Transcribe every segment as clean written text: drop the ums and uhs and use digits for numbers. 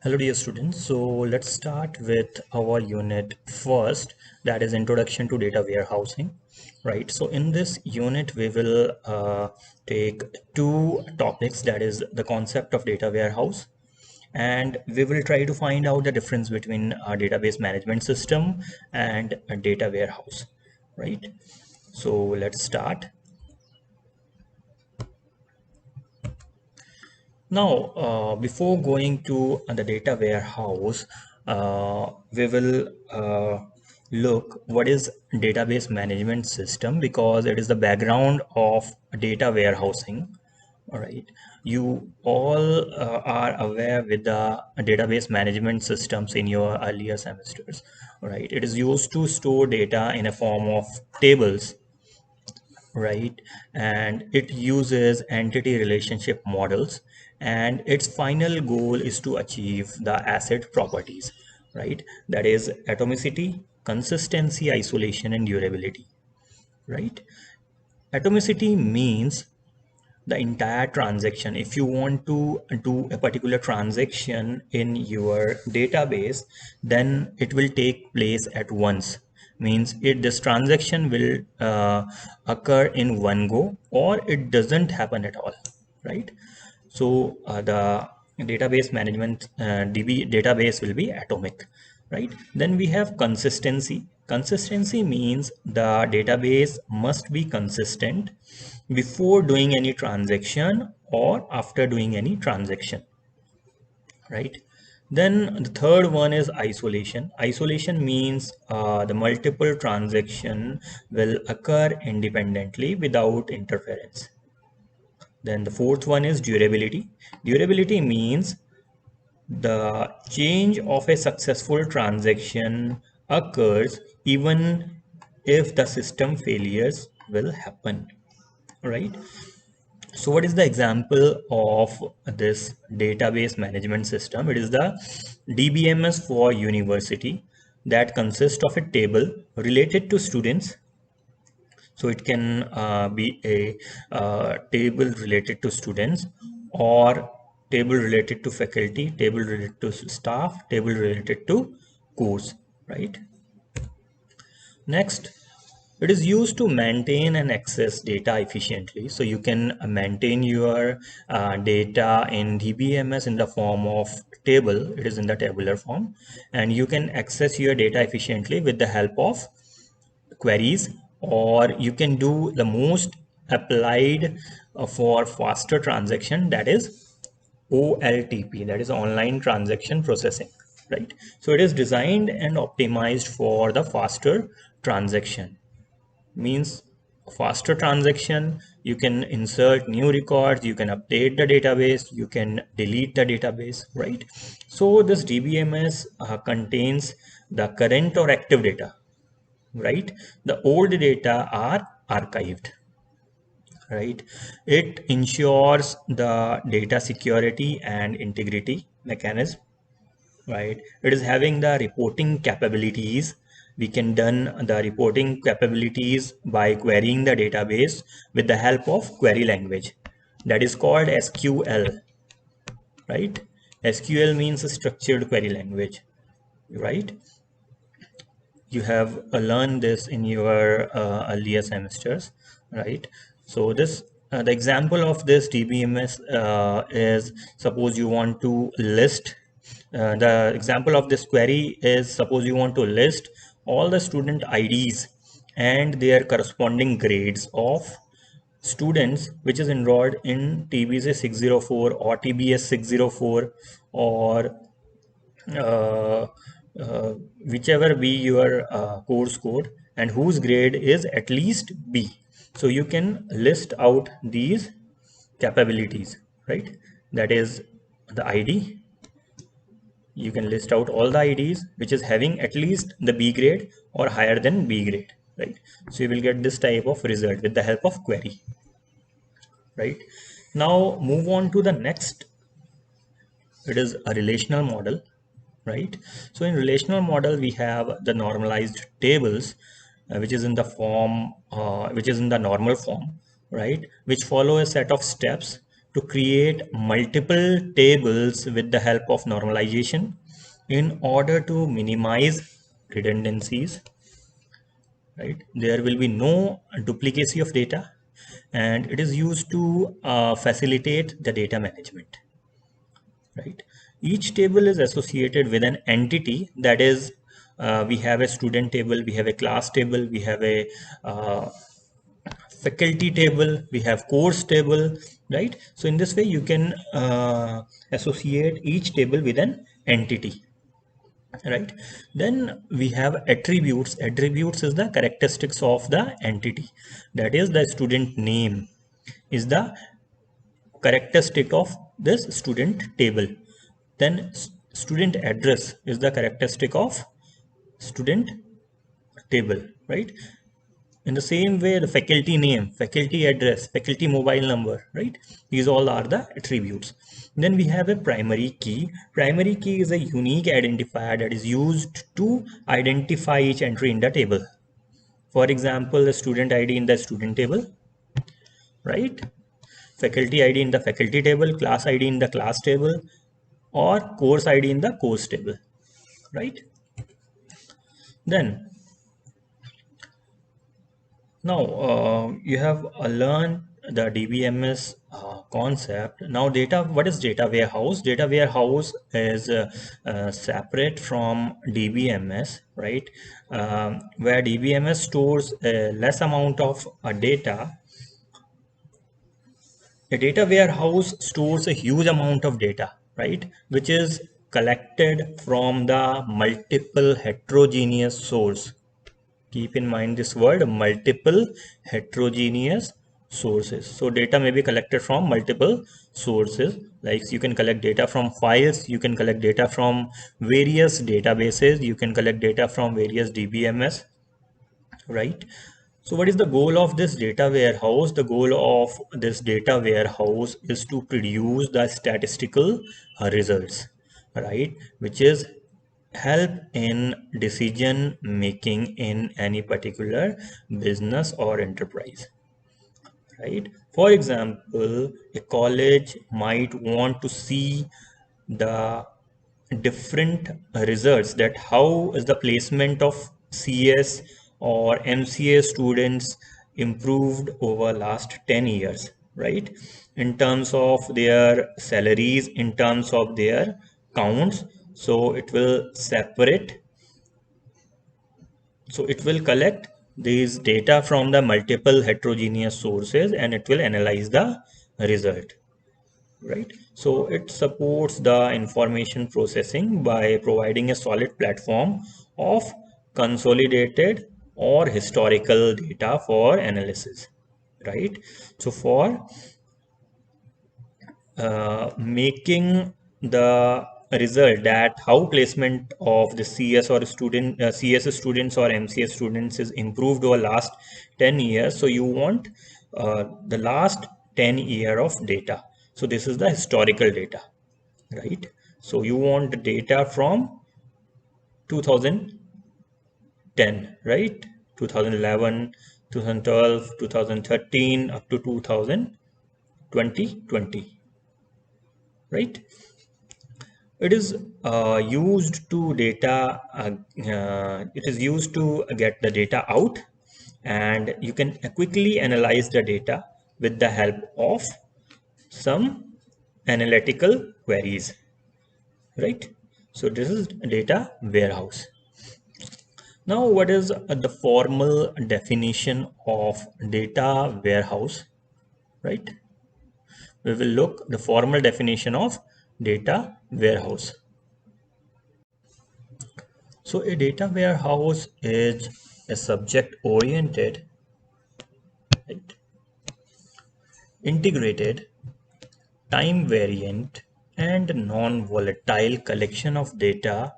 Hello dear students, so let's start with our unit first, that is introduction to data warehousing, right? So in this unit we will take two topics, that is the concept of data warehouse, and we will try to find out the difference between a database management system and a data warehouse, right? So let's start. Now, before going to the data warehouse, we will look what is database management system, because it is the background of data warehousing. All right, you all are aware with the database management systems in your earlier semesters. All right, it is used to store data in a form of tables, right? And it uses entity relationship models, and its final goal is to achieve the asset properties, right? That is atomicity, consistency, isolation, and durability, right? Atomicity means the entire transaction. If you want to do a particular transaction in your database, then it will take place at once. Means it this transaction will occur in one go, or it doesn't happen at all, right? So the database management DB database will be atomic, right? Then we have consistency. Consistency means the database must be consistent before doing any transaction or after doing any transaction, right? Then the third one is isolation. Isolation means the multiple transaction will occur independently without interference. Then the fourth one is durability. Durability means the change of a successful transaction occurs even if the system failures will happen, right? So what is the example of this database management system? It is the DBMS for university, that consists of a table related to students. So it can be a table related to students, or table related to faculty, table related to staff, table related to course, right? Next, it is used to maintain and access data efficiently. So you can maintain your data in DBMS in the form of table. It is in the tabular form, and you can access your data efficiently with the help of queries, or you can do the most applied for faster transaction, that is OLTP, that is online transaction processing, right? So it is designed and optimized for the faster transaction. Means faster transaction, you can insert new records, you can update the database, you can delete the database, right? So this DBMS contains the current or active data, right? The old data are archived, right? It ensures the data security and integrity mechanism, right? It is having the reporting capabilities. We can done the reporting capabilities by querying the database with the help of query language, that is called SQL, right? SQL means a structured query language, right? You have learned this in your earlier semesters, right? So this the example of this DBMS is, suppose you want to list the example of this query is, suppose you want to list all the student IDs and their corresponding grades of students which is enrolled in TBC 604 or TBS 604, or uh, uh, whichever be your course code, and whose grade is at least B. So you can list out these capabilities, right? That is the ID. You can list out all the IDs which is having at least the B grade or higher than B grade, right? So you will get this type of result with the help of query, right? Now move on to the next. It is a relational model, right? So in relational model we have the normalized tables, which is in the form which is in the normal form, right? Which follow a set of steps to create multiple tables with the help of normalization in order to minimize redundancies, right? There will be no duplicacy of data, and it is used to facilitate the data management, right? Each table is associated with an entity. That is, we have a student table, we have a class table, we have a faculty table, we have course table, right? So in this way you can associate each table with an entity, right? Then we have attributes. Attributes is the characteristics of the entity. That is, the student name is the characteristic of this student table. Then student address is the characteristic of student table, right? In the same way, the faculty name, faculty address, faculty mobile number, right? These all are the attributes. Then we have a primary key. Primary key is a unique identifier that is used to identify each entry in the table. For example, the student ID in the student table, right? Faculty ID in the faculty table, class ID in the class table, or course ID in the course table, right? Then now you have learned the DBMS concept. Now what is data warehouse? Data warehouse is separate from DBMS, right? Where DBMS stores a less amount of data. A data warehouse stores a huge amount of data, right? Which is collected from the multiple heterogeneous source. Keep in mind this word, multiple heterogeneous sources. So data may be collected from multiple sources. Like you can collect data from files, you can collect data from various databases, you can collect data from various DBMS, right? So what is the goal of this data warehouse? The goal of this data warehouse is to produce the statistical results, right? Which is help in decision making in any particular business or enterprise, right? For example, a college might want to see the different results, that how is the placement of CS or MCA students improved over last 10 years, right? In terms of their salaries, in terms of their counts. So it will separate, so it will collect these data from the multiple heterogeneous sources and it will analyze the result, right? So it supports the information processing by providing a solid platform of consolidated or historical data for analysis, right? So for making the result, that how placement of the CS or student CS students or MCS students is improved over last 10 years. So you want the last 10 year of data. So this is the historical data, right? So you want the data from 2010, right? 2011, 2012, 2013 up to 2020, right? It is used to data. It is used to get the data out, and you can quickly analyze the data with the help of some analytical queries, right? So this is data warehouse. Now, what is the formal definition of data warehouse, right? We will look the formal definition of data warehouse. So a data warehouse is a subject-oriented, right, integrated, time-variant, and non-volatile collection of data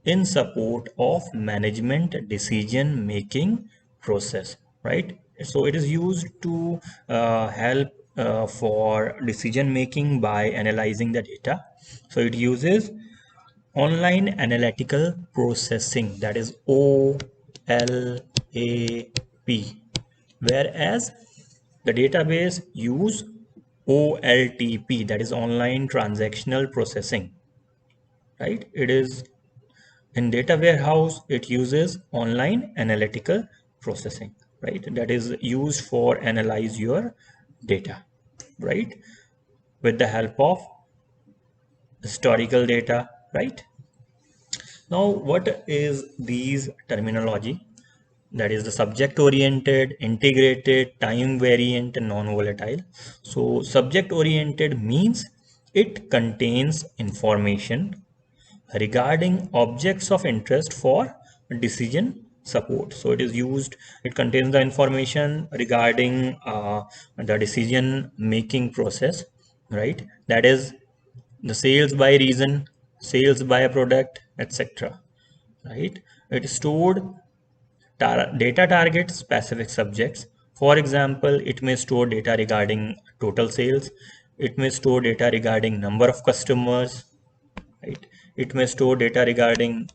in support of management decision-making process, right? So it is used to help for decision-making by analyzing the data. So it uses online analytical processing, that is OLAP, whereas the database use OLTP, that is online transactional processing, right? It is in data warehouse, it uses online analytical processing, right? That is used for analyze your data, right? With the help of historical data, right? Now, what is these terminology? That is the subject oriented, integrated, time variant, and non-volatile. So subject oriented means it contains information regarding objects of interest for decision support. So it is used, it contains the information regarding the decision making process, right? That is the sales by reason, sales by a product, etc., right? It is stored data targets specific subjects. For example, it may store data regarding total sales. It may store data regarding number of customers, right? It may store data regarding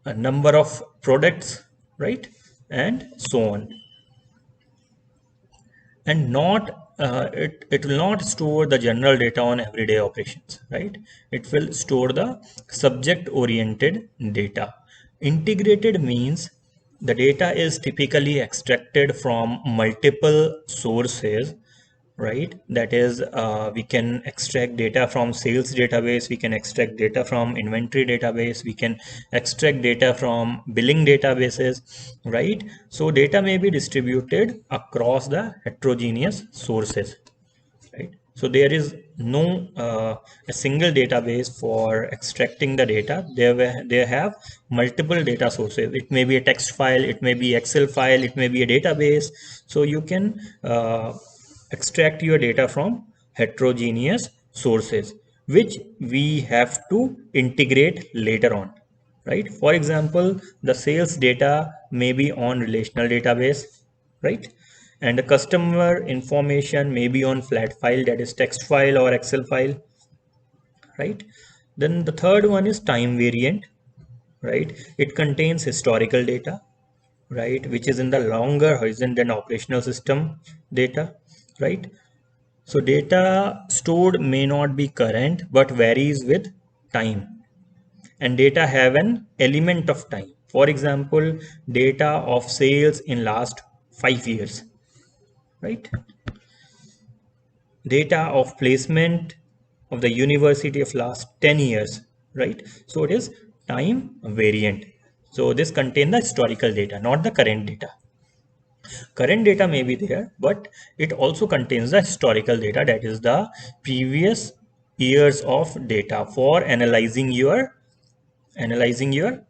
a number of products, right? And so on. And not it will not store the general data on everyday operations, right? It will store the subject oriented data. Integrated means the data is typically extracted from multiple sources, right? That is, we can extract data from sales database, we can extract data from inventory database, we can extract data from billing databases, right? So data may be distributed across the heterogeneous sources, right? So there is no a single database for extracting the data. They have multiple data sources. It may be a text file, it may be Excel file, it may be a database. So you can extract your data from heterogeneous sources, which we have to integrate later on, right? For example, the sales data may be on relational database, right? And the customer information may be on flat file, that is text file or Excel file, right? Then the third one is time variant, right? It contains historical data, right, which is in the longer horizon than operational system data, right? So data stored may not be current but varies with time, and data have an element of time. For example, data of sales in last 5 years, right? Data of placement of the university of last 10 years, right? So it is time variant. So this contains the historical data, not the current data. Current data may be there, but it also contains the historical data, that is the previous years of data for analyzing your analyzing the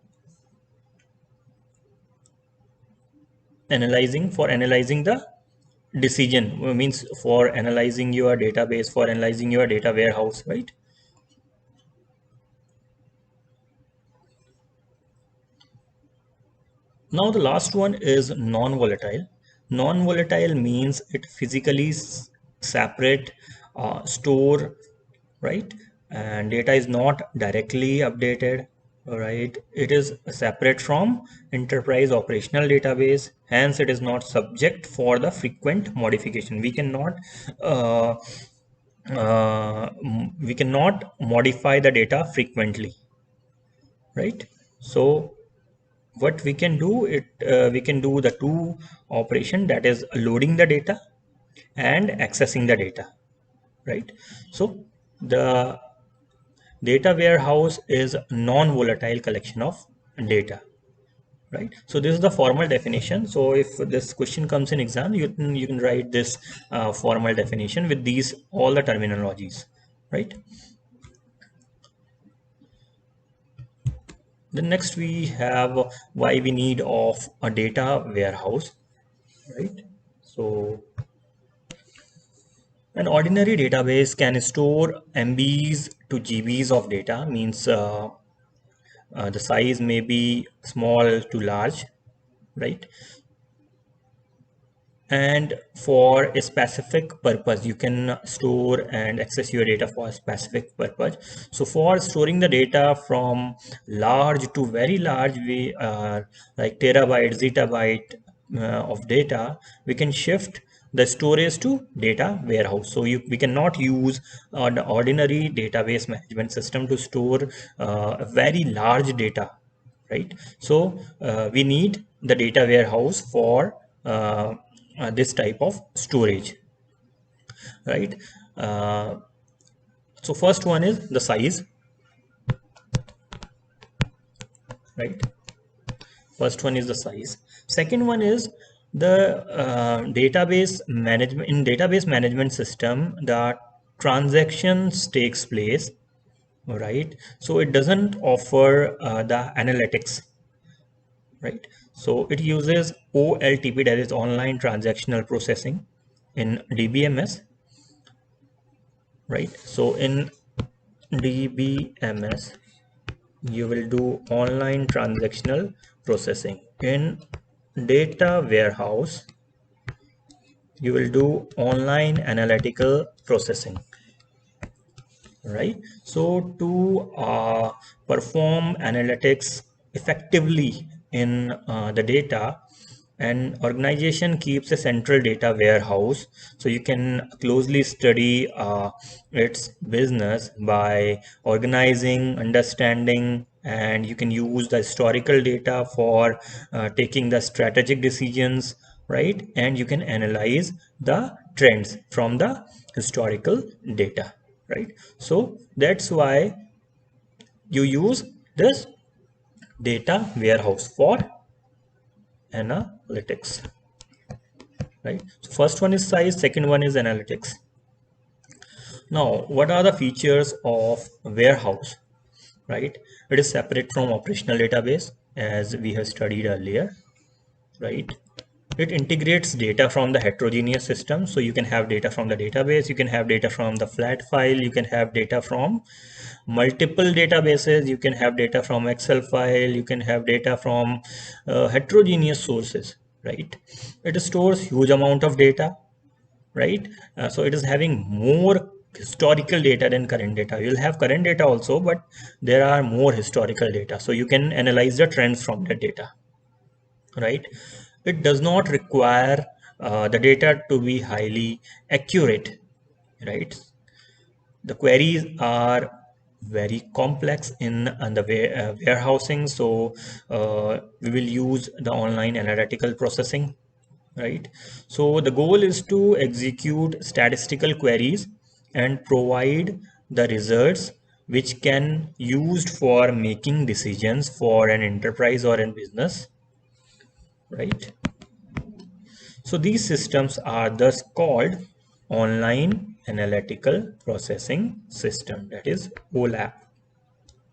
decision, means for analyzing your database, for analyzing your data warehouse, right? Now the last one is non-volatile. Non-volatile means it physically separate, store, right? And data is not directly updated, right? It is separate from enterprise operational database, hence it is not subject for the frequent modification. Uh, we cannot modify the data frequently, right? So what we can do, we can do the two operation, that is loading the data and accessing the data, right? So the data warehouse is non-volatile collection of data, right? So this is the formal definition. So if this question comes in exam, you can write this formal definition with these all the terminologies, right? Then next we have why we need of a data warehouse, right? So an ordinary database can store MBs to GBs of data, means the size may be small to large, right? And for a specific purpose, you can store and access your data for a specific purpose. So for storing the data from large to very large, like terabyte, zettabyte of data, we can shift the storage to data warehouse. So we cannot use an ordinary database management system to store a very large data, right? So we need the data warehouse for this type of storage, right? uh, so first one is the size, right? First one is the size. Second one is the database management. In database management system, the transactions takes place, right? So it doesn't offer the analytics, right? So it uses OLTP, that is online transactional processing, in DBMS, right? So in DBMS you will do online transactional processing. In data warehouse you will do online analytical processing, right? So to perform analytics effectively in the data, an organization keeps a central data warehouse, so you can closely study its business by organizing, understanding, and you can use the historical data for taking the strategic decisions, right? And you can analyze the trends from the historical data, right? So that's why you use this data warehouse for analytics, right? So first one is size, second one is analytics. Now, what are the features of warehouse, right? It is separate from operational database, as we have studied earlier, right? It integrates data from the heterogeneous system. So you can have data from the database, you can have data from the flat file, you can have data from multiple databases, you can have data from Excel file, you can have data from heterogeneous sources, right? It stores huge amount of data, right? So it is having more historical data than current data. You'll have current data also, but there are more historical data, so you can analyze the trends from that data, right? It does not require the data to be highly accurate, right? The queries are very complex in the warehousing, so we will use the online analytical processing, right? So the goal is to execute statistical queries and provide the results which can used for making decisions for an enterprise or a business, right? So these systems are thus called online analytical processing system, that is OLAP,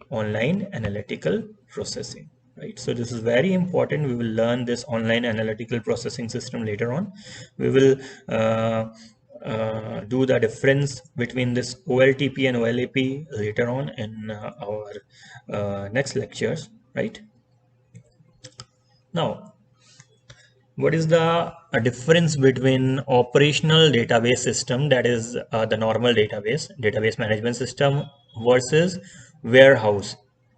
online analytical processing, right? So this is very important. We will learn this online analytical processing system later on. We will do the difference between this OLTP and OLAP later on in our next lectures, right? Now, what is the difference between operational database system, that is the normal database management system, versus warehouse,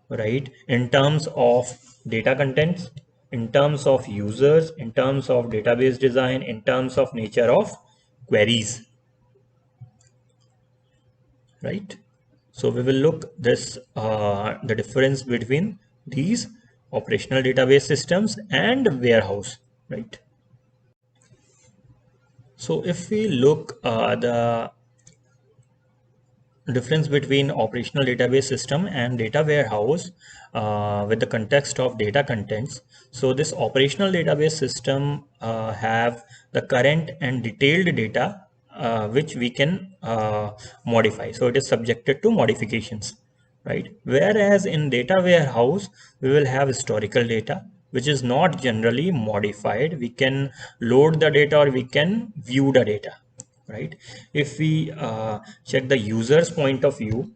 right? In terms of data contents, in terms of users, in terms of database design, in terms of nature of queries, right? So we will look this the difference between these operational database systems and warehouse, right? So if we look the difference between operational database system and data warehouse with the context of data contents. So this operational database system have the current and detailed data which we can modify. So it is subjected to modifications, right? Whereas in data warehouse, we will have historical data, which is not generally modified. We can load the data or we can view the data, right? If we check the user's point of view,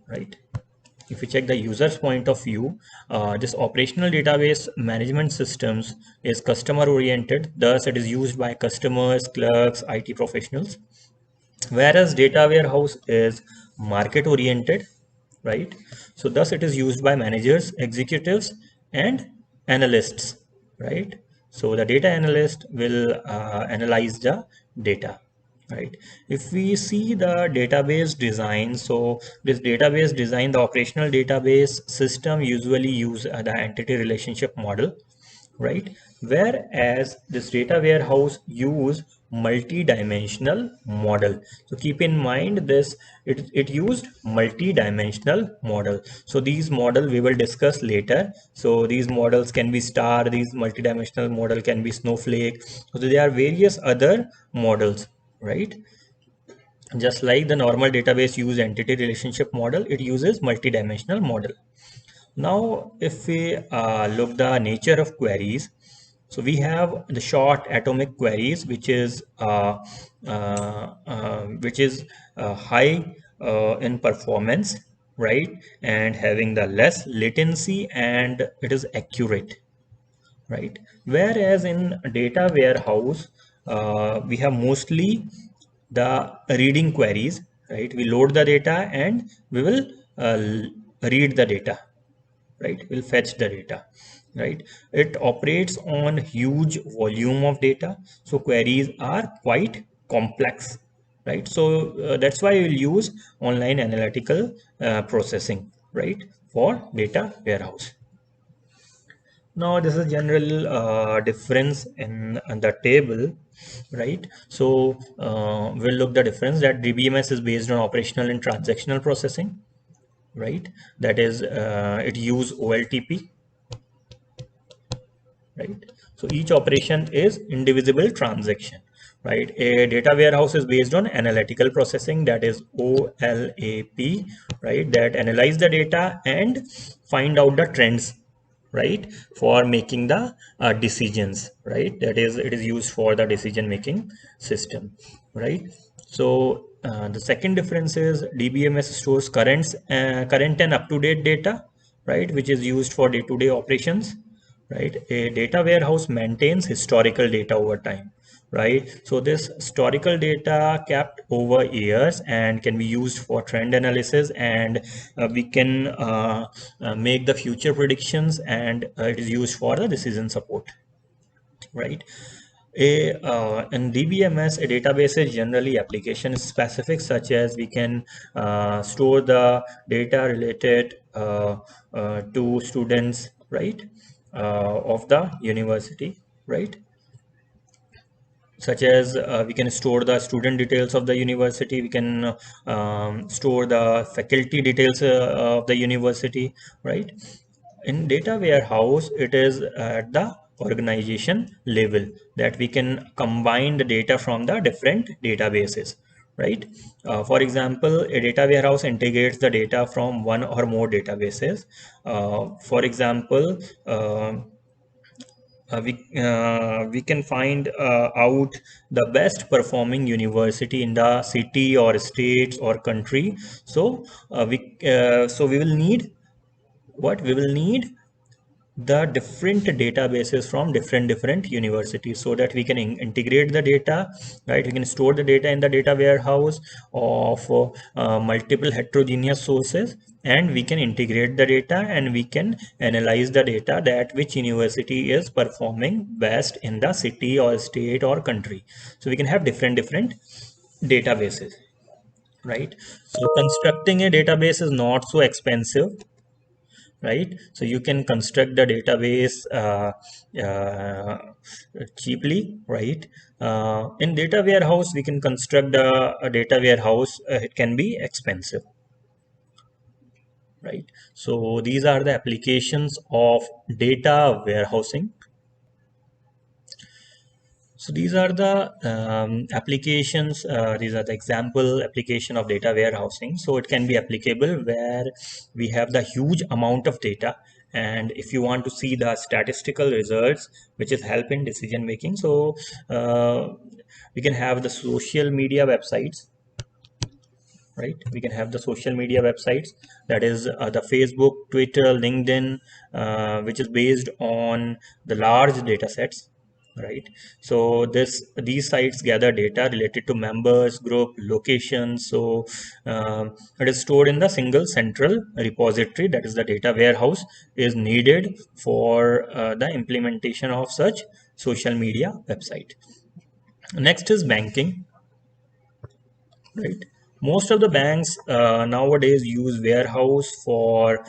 right? If we check the user's point of view, this operational database management systems is customer oriented. Thus, it is used by customers, clerks, IT professionals. Whereas data warehouse is market oriented, right? So thus it is used by managers, executives, and analysts, right? So the data analyst will analyze the data, right? If we see the database design, so this database design, the operational database system usually use the entity relationship model, right? Whereas this data warehouse use multi-dimensional model. So keep in mind this, it used multi-dimensional model. So these model we will discuss later. So these models can be star, these multi-dimensional model can be snowflake. So there are various other models, right? Just like the normal database use entity relationship model, it uses multi-dimensional model. Now, if we look the nature of queries, so we have the short atomic queries, which is high in performance, right, and having the less latency, and it is accurate, right? Whereas in data warehouse, we have mostly the reading queries, right? We load the data and we will read the data, right? We'll fetch the data, right? It operates on huge volume of data, so queries are quite complex, right? So that's why we'll use online analytical processing, right, for data warehouse. Now this is general difference in the table, right? So we'll look the difference that DBMS is based on operational and transactional processing, right? That is, it use OLTP, right? So each operation is indivisible transaction, right? A data warehouse is based on analytical processing, that is OLAP, right? That analyze the data and find out the trends, right, for making the decisions, right? That is, it is used for the decision making system, right? So the second difference is DBMS stores current and up-to-date data, right, which is used for day-to-day operations, right? A data warehouse maintains historical data over time, right? So this historical data kept over years and can be used for trend analysis, and we can make the future predictions, and it is used for the decision support, right? In DBMS, a database is generally application specific, such as we can store the data related to students, right, of the university, right? Such as we can store the student details of the university, we can store the faculty details of the university, right? In data warehouse, it is at the organization level that we can combine the data from the different databases, right? For example, a data warehouse integrates the data from one or more databases. For example, we can find out the best performing university in the city or states or country. So we will need what we will need the different databases from different universities, so that we can integrate the data, right? We can store the data in the data warehouse of multiple heterogeneous sources, and we can integrate the data and we can analyze the data that which university is performing best in the city or state or country. So we can have different databases, right? So constructing a database is not so expensive, right? So you can construct the database cheaply, right? In data warehouse, we can construct a data warehouse. It can be expensive, right? So these are the applications of data warehousing. So these are the applications, these are the example application of data warehousing. So it can be applicable where we have the huge amount of data, and if you want to see the statistical results which is help in decision making, so we can have the social media websites, right? We can have the social media websites, that is the Facebook, Twitter, LinkedIn, which is based on the large data sets, right? So these sites gather data related to members, group, locations. So it is stored in the single central repository, that is the data warehouse is needed for the implementation of such social media website. Next is banking, right? Most of the banks nowadays use warehouse for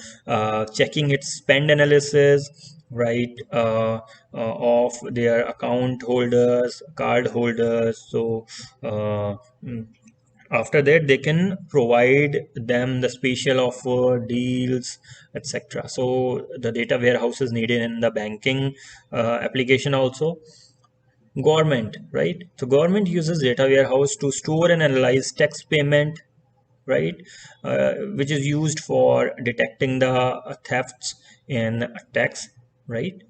checking its spend analysis, right? Of their account holders, card holders. So mm, after that they can provide them the special offer deals, etc. So the data warehouse is needed in the banking application also. Government, right? So government uses data warehouse to store and analyze tax payment, right? Which is used for detecting the thefts in tax, right?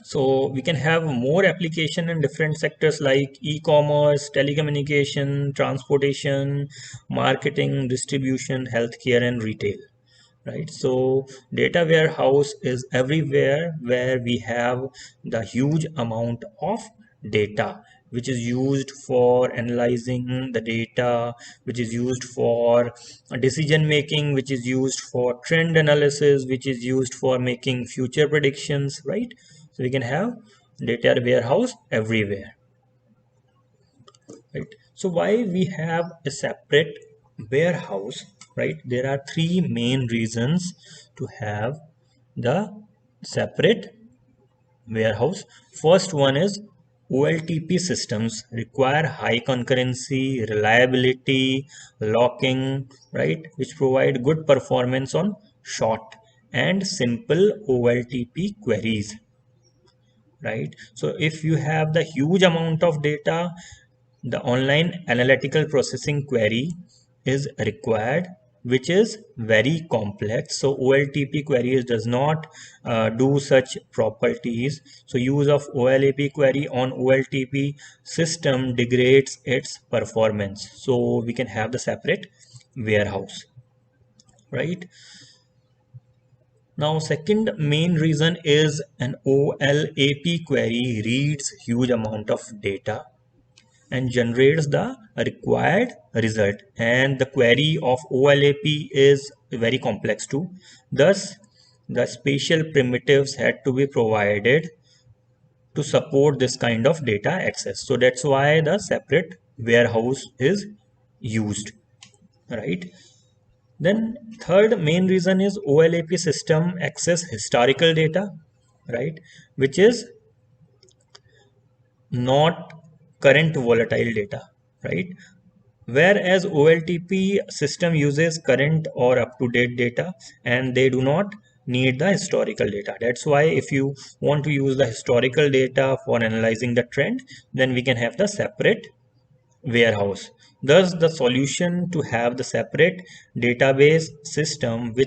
So we can have more application in different sectors like e-commerce, telecommunication, transportation, marketing, distribution, healthcare, and retail, right? So data warehouse is everywhere where we have the huge amount of data which is used for analyzing the data, which is used for decision making, which is used for trend analysis, which is used for making future predictions, right? So we can have data warehouse everywhere, right? So why we have a separate warehouse, right? There are three main reasons to have the separate warehouse. First one is OLTP systems require high concurrency, reliability, locking, right, which provide good performance on short and simple OLTP queries, right? So if you have the huge amount of data, the online analytical processing query is required, which is very complex. So OLTP queries does not do such properties. So use of OLAP query on OLTP system degrades its performance. So we can have the separate warehouse, right? Now, second main reason is an OLAP query reads huge amount of data and generates the required result, and the query of OLAP is very complex too. Thus the special primitives had to be provided to support this kind of data access. So that's why the separate warehouse is used, right? Then third main reason is OLAP system access historical data, right, which is not current volatile data, right? Whereas OLTP system uses current or up-to-date data and they do not need the historical data. That's why if you want to use the historical data for analyzing the trend, then we can have the separate warehouse. Thus, the solution to have the separate database system the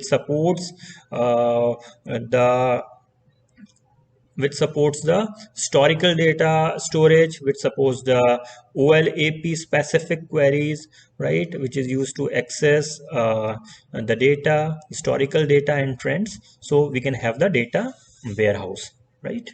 which supports the historical data storage, which supports the OLAP specific queries, right, which is used to access the data, historical data and trends. So we can have the data warehouse, right?